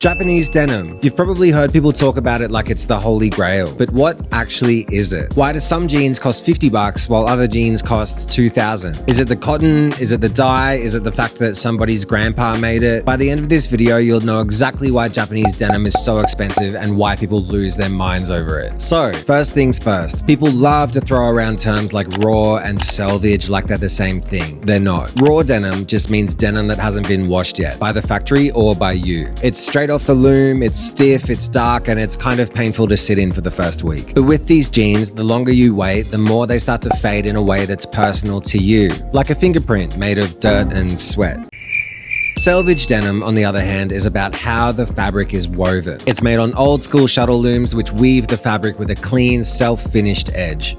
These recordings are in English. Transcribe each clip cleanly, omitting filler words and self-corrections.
Japanese denim. You've probably heard people talk about it like it's the holy grail, but what actually is it? Why do some jeans cost $50 while other jeans cost $2,000? Is it the cotton? Is it the dye? Is it the fact that somebody's grandpa made it? By the end of this video, you'll know exactly why Japanese denim is so expensive and why people lose their minds over it. So, first things first, people love to throw around terms like raw and selvedge like they're the same thing. They're not. Raw denim just means denim that hasn't been washed yet, by the factory or by you. It's straight off the loom, it's stiff, it's dark, and it's kind of painful to sit in for the first week. But with these jeans, the longer you wait, the more they start to fade in a way that's personal to you, like a fingerprint made of dirt and sweat. Selvedge denim, on the other hand, is about how the fabric is woven. It's made on old school shuttle looms which weave the fabric with a clean, self-finished edge.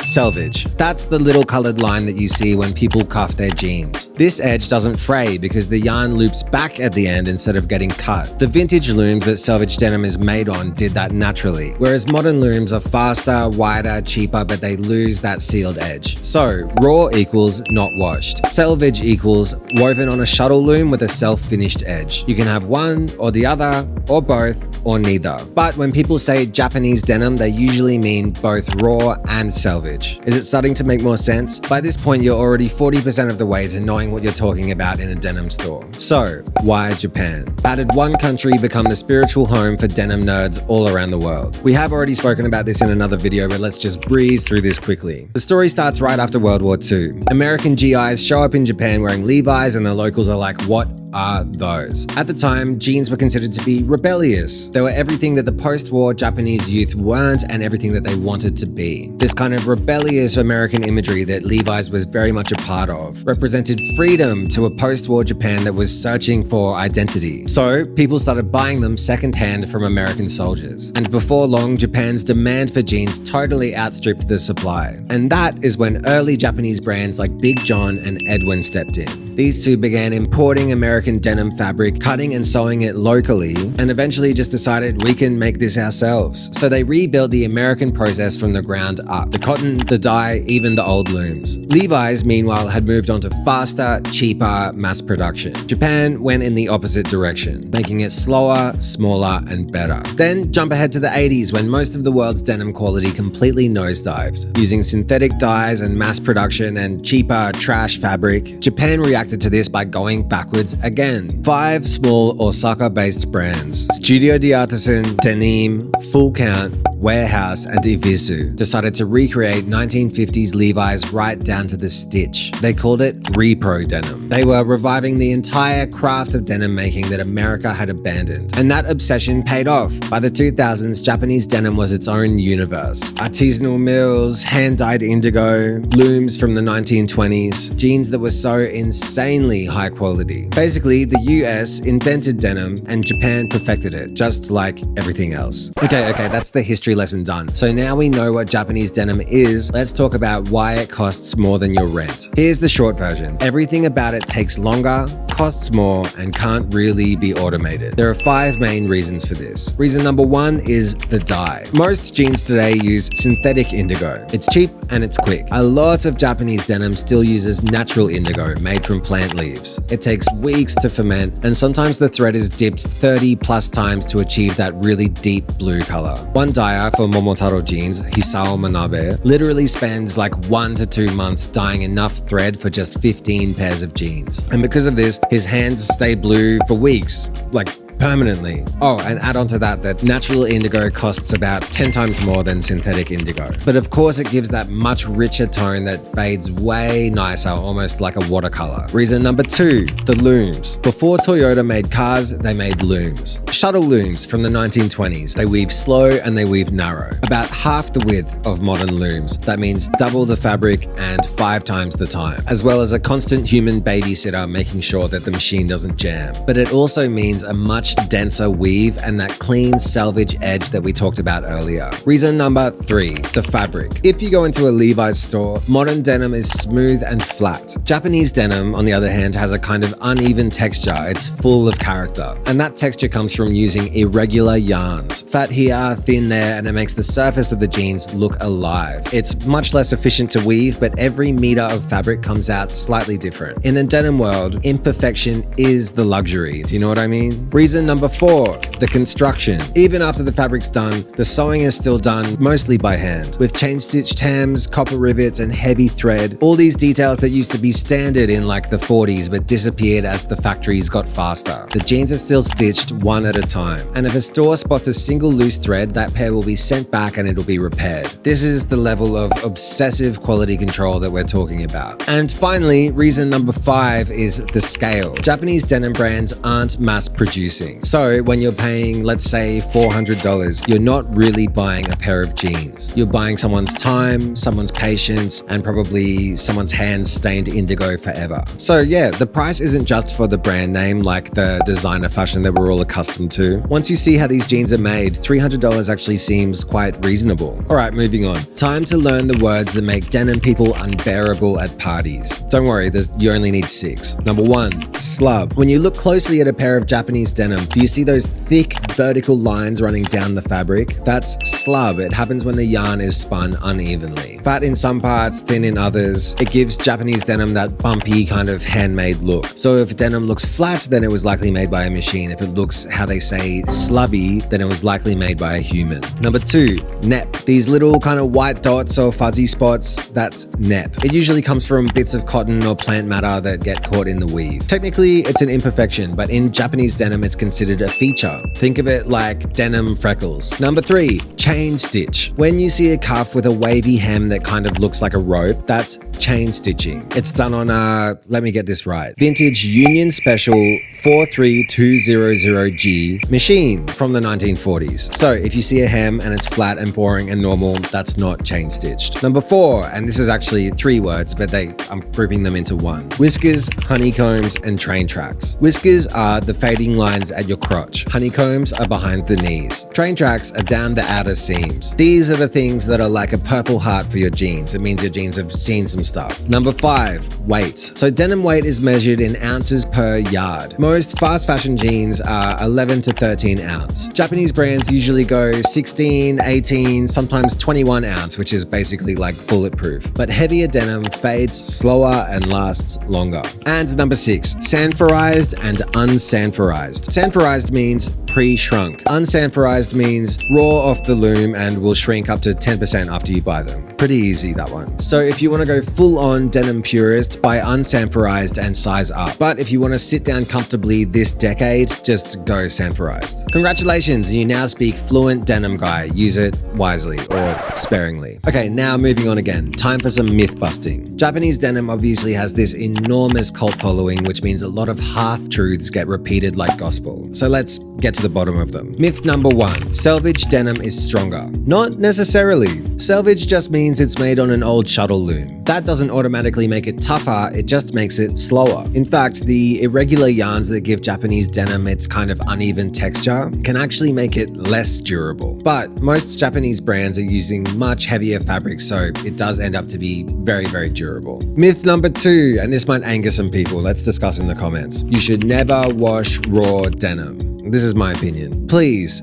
Selvedge. That's the little colored line that you see when people cuff their jeans. This edge doesn't fray because the yarn loops back at the end instead of getting cut. The vintage looms that selvedge denim is made on did that naturally, whereas modern looms are faster, wider, cheaper, but they lose that sealed edge. So, raw equals not washed. Selvedge equals woven on a shuttle loom with a self-finished edge. You can have one or the other, or both, or neither. But when people say Japanese denim, they usually mean both raw and selvedge. Is it starting to make more sense? By this point, you're already 40% of the way to knowing what you're talking about in a denim store. So, why Japan? How did one country become the spiritual home for denim nerds all around the world? We have already spoken about this in another video, but let's just breeze through this quickly. The story starts right after World War II. American GIs show up in Japan wearing Levi's, and the locals are like, what are those? At the time, jeans were considered to be rebellious. They were everything that the post-war Japanese youth weren't and everything that they wanted to be. This kind of rebellious American imagery that Levi's was very much a part of represented freedom to a post-war Japan that was searching for identity. So people started buying them secondhand from American soldiers. And before long, Japan's demand for jeans totally outstripped the supply. And that is when early Japanese brands like Big John and Edwin stepped in. These two began importing American denim fabric, cutting and sewing it locally, and eventually just decided we can make this ourselves. So they rebuilt the American process from the ground up. The cotton, the dye, even the old looms. Levi's, meanwhile, had moved on to faster, cheaper mass production. Japan went in the opposite direction, making it slower, smaller, and better. Then jump ahead to the 80s when most of the world's denim quality completely nosedived. Using synthetic dyes and mass production and cheaper trash fabric, Japan reacted to this by going backwards again. 5 small Osaka-based brands, Studio de Artisan, Denim, Full Count, Warehouse, and Ivisu, decided to recreate 1950s Levi's right down to the stitch. They called it repro denim. They were reviving the entire craft of denim making that America had abandoned. And that obsession paid off. By the 2000s, Japanese denim was its own universe. Artisanal mills, hand-dyed indigo, looms from the 1920s, jeans that were so insanely high quality. Basically, the US invented denim and Japan perfected it, just like everything else. Okay, that's the history lesson done. So now we know what Japanese denim is, let's talk about why it costs more than your rent. Here's the short version. Everything about it takes longer, costs more, and can't really be automated. There are 5 main reasons for this. Reason number 1 is the dye. Most jeans today use synthetic indigo. It's cheap and it's quick. A lot of Japanese denim still uses natural indigo made from plant leaves. It takes weeks to ferment, and sometimes the thread is dipped 30 plus times to achieve that really deep blue color. One dyer for Momotaro jeans, Hisao Manabe, literally spends like 1 to 2 months dyeing enough thread for just 15 pairs of jeans. And because of this, his hands stay blue for weeks, like permanently. Oh, and add on to that natural indigo costs about 10 times more than synthetic indigo. But of course it gives that much richer tone that fades way nicer, almost like a watercolor. Reason number 2, the looms. Before Toyota made cars, they made looms. Shuttle looms from the 1920s. They weave slow and they weave narrow. About half the width of modern looms. That means double the fabric and 5 times the time, as well as a constant human babysitter making sure that the machine doesn't jam. But it also means a much denser weave and that clean selvedge edge that we talked about earlier. Reason number 3, the fabric. If you go into a Levi's store, modern denim is smooth and flat. Japanese denim, on the other hand, has a kind of uneven texture. It's full of character. And that texture comes from from using irregular yarns. Fat here, thin there, and it makes the surface of the jeans look alive. It's much less efficient to weave, but every meter of fabric comes out slightly different. In the denim world, imperfection is the luxury. Do you know what I mean? Reason number 4, the construction. Even after the fabric's done, the sewing is still done mostly by hand, with chain-stitched hems, copper rivets, and heavy thread. All these details that used to be standard in like the 40s but disappeared as the factories got faster. The jeans are still stitched one at a time, and if a store spots a single loose thread, that pair will be sent back and it'll be repaired. This is the level of obsessive quality control that we're talking about. And finally, reason number 5 is the scale. Japanese denim brands aren't mass producing. So when you're paying, let's say $400, you're not really buying a pair of jeans. You're buying someone's time, someone's patience, and probably someone's hands stained indigo forever. So yeah, the price isn't just for the brand name like the designer fashion that we're all accustomed to. Once you see how these jeans are made, $300 actually seems quite reasonable. Alright, moving on. Time to learn the words that make denim people unbearable at parties. Don't worry, you only need 6. Number 1, slub. When you look closely at a pair of Japanese denim, do you see those thick vertical lines running down the fabric? That's slub. It happens when the yarn is spun unevenly. Fat in some parts, thin in others. It gives Japanese denim that bumpy kind of handmade look. So if denim looks flat, then it was likely made by a machine. If it looks, how they say, slubby, then it was likely made by a human. Number 2, nep. These little kind of white dots or fuzzy spots, that's nep. It usually comes from bits of cotton or plant matter that get caught in the weave. Technically, it's an imperfection, but in Japanese denim, it's considered a feature. Think of it like denim freckles. Number 3, chain stitch. When you see a cuff with a wavy hem that kind of looks like a rope, that's chain stitching. It's done on a, let me get this right, vintage Union Special 43200G machine from the 1940s. So if you see a hem and it's flat and boring and normal, that's not chain stitched. Number 4, and this is actually 3 words, but I'm grouping them into one. Whiskers, honeycombs, and train tracks. Whiskers are the fading lines at your crotch. Honeycombs are behind the knees. Train tracks are down the outer seams. These are the things that are like a purple heart for your jeans. It means your jeans have seen some stuff. Number 5, weight. So denim weight is measured in ounces per yard. Most fast fashion jeans are 11 to 13 ounce. Japanese brands usually go 16, 18, sometimes 21 ounce, which is basically like bulletproof. But heavier denim fades slower and lasts longer. And number 6, sanforized and unsanforized. Sanforized means pre-shrunk. Unsanforized means raw off the loom and will shrink up to 10% after you buy them. Pretty easy, that one. So if you want to go full-on denim purist, buy unsanforized and size up. But if you want to sit down comfortably this decade, just go sanforized. Congratulations, you now speak fluent denim guy. Use it wisely or sparingly. Okay, now moving on again. Time for some myth busting. Japanese denim obviously has this enormous cult following, which means a lot of half-truths get repeated like gospel. So let's get to the bottom of them. Myth number 1, selvedge denim is stronger. Not necessarily. Selvedge just means it's made on an old shuttle loom. That doesn't automatically make it tougher, it just makes it slower. In fact, the irregular yarns that give Japanese denim its kind of uneven texture can actually make it less durable. But most Japanese brands are using much heavier fabrics, so it does end up to be very, very durable. Myth number 2, and this might anger some people, let's discuss in the comments. You should never wash raw denim. This is my opinion. Please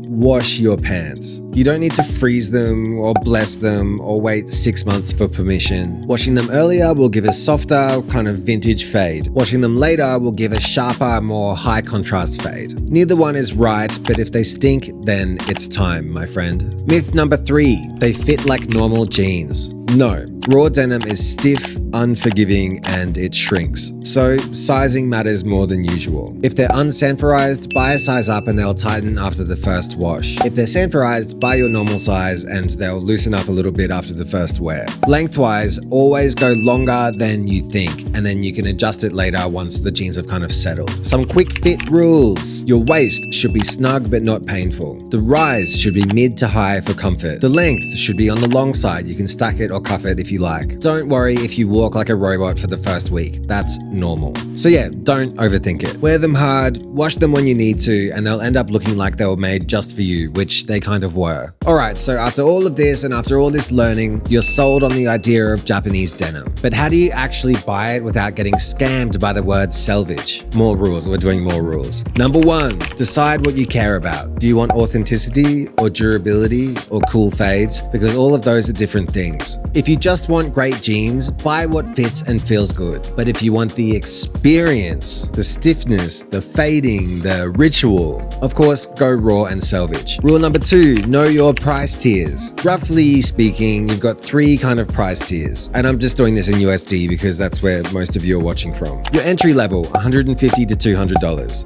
wash your pants. You don't need to freeze them or bless them or wait 6 months for permission. Washing them earlier will give a softer, kind of vintage fade. Washing them later will give a sharper, more high contrast fade. Neither one is right, but if they stink, then it's time, my friend. Myth number 3, they fit like normal jeans. No, raw denim is stiff, unforgiving, and it shrinks. So sizing matters more than usual. If they're unsanforized, buy a size up and they'll tighten after the first wash. If they're sanforized, buy your normal size and they'll loosen up a little bit after the first wear. Lengthwise, always go longer than you think, and then you can adjust it later once the jeans have kind of settled. Some quick fit rules. Your waist should be snug but not painful. The rise should be mid to high for comfort. The length should be on the long side. You can stack it or cuff it if you like. Don't worry if you walk like a robot for the first week. That's normal. So yeah, don't overthink it. Wear them hard, wash them when you need to, and they'll end up looking like they were made just for you, which they kind of were. Alright, so after all of this and after all this learning, you're sold on the idea of Japanese denim. But how do you actually buy navigate without getting scammed by the word selvedge. More rules, we're doing more rules. Number 1, decide what you care about. Do you want authenticity or durability or cool fades? Because all of those are different things. If you just want great jeans, buy what fits and feels good. But if you want the experience, the stiffness, the fading, the ritual, of course, go raw and selvedge. Rule number 2, know your price tiers. Roughly speaking, you've got 3 kind of price tiers. And I'm just doing this in USD because that's where most of you are watching from. Your entry level, $150 to $200.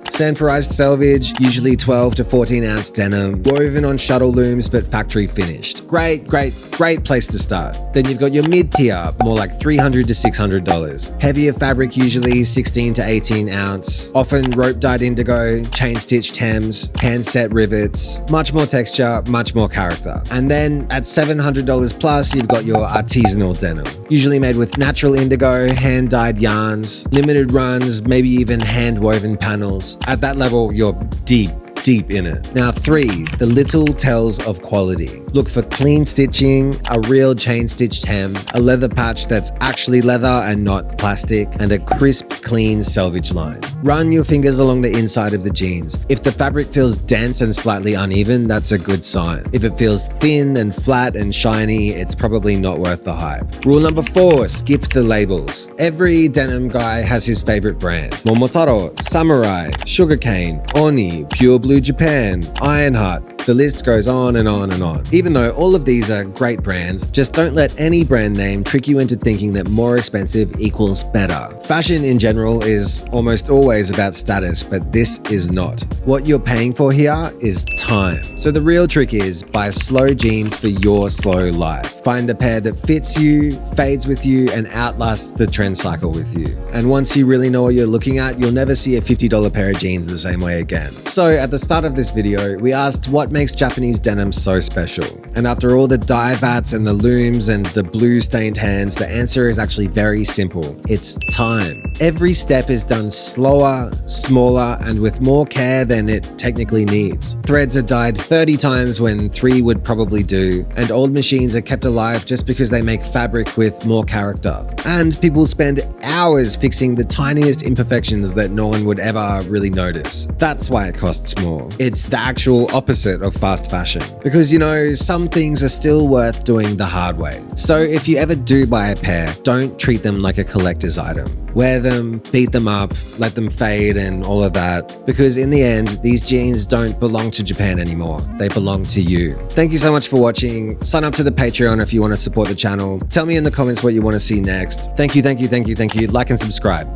Sanforized selvedge, usually 12 to 14 ounce denim, woven on shuttle looms but factory finished. Great place to start. Then you've got your mid tier, more like $300 to $600. Heavier fabric, usually 16 to 18 ounce, often rope dyed indigo, chain stitched hems, hand set rivets, much more texture, much more character. And then at $700 plus, you've got your artisanal denim, usually made with natural indigo, hand dyed yarns, limited runs, maybe even hand woven panels. At that level, you're deep in it. Now 3, the little tells of quality. Look for clean stitching, a real chain stitched hem, a leather patch that's actually leather and not plastic, and a crisp, clean selvedge line. Run your fingers along the inside of the jeans. If the fabric feels dense and slightly uneven, that's a good sign. If it feels thin and flat and shiny, it's probably not worth the hype. Rule number 4, skip the labels. Every denim guy has his favorite brand. Momotaro, Samurai, Sugarcane, Oni, Pure Blue Japan, Ironheart. The list goes on and on and on. Even though all of these are great brands, just don't let any brand name trick you into thinking that more expensive equals better. Fashion in general is almost always about status, but this is not. What you're paying for here is time. So the real trick is buy slow jeans for your slow life. Find the pair that fits you, fades with you, and outlasts the trend cycle with you. And once you really know what you're looking at, you'll never see a $50 pair of jeans the same way again. So at the start of this video, we asked what makes Japanese denim so special. And after all the dye vats and the looms and the blue stained hands, the answer is actually very simple. It's time. Every step is done slower, smaller, and with more care than it technically needs. Threads are dyed 30 times when 3 would probably do, and old machines are kept alive just because they make fabric with more character. And people spend hours fixing the tiniest imperfections that no one would ever really notice. That's why it costs more. It's the actual opposite of fast fashion. Because, you know, some things are still worth doing the hard way. So if you ever do buy a pair, don't treat them like a collector's item. Wear them, beat them up, let them fade and all of that. Because in the end, these jeans don't belong to Japan anymore. They belong to you. Thank you so much for watching. Sign up to the Patreon if you want to support the channel. Tell me in the comments what you want to see next. Thank you. Like and subscribe.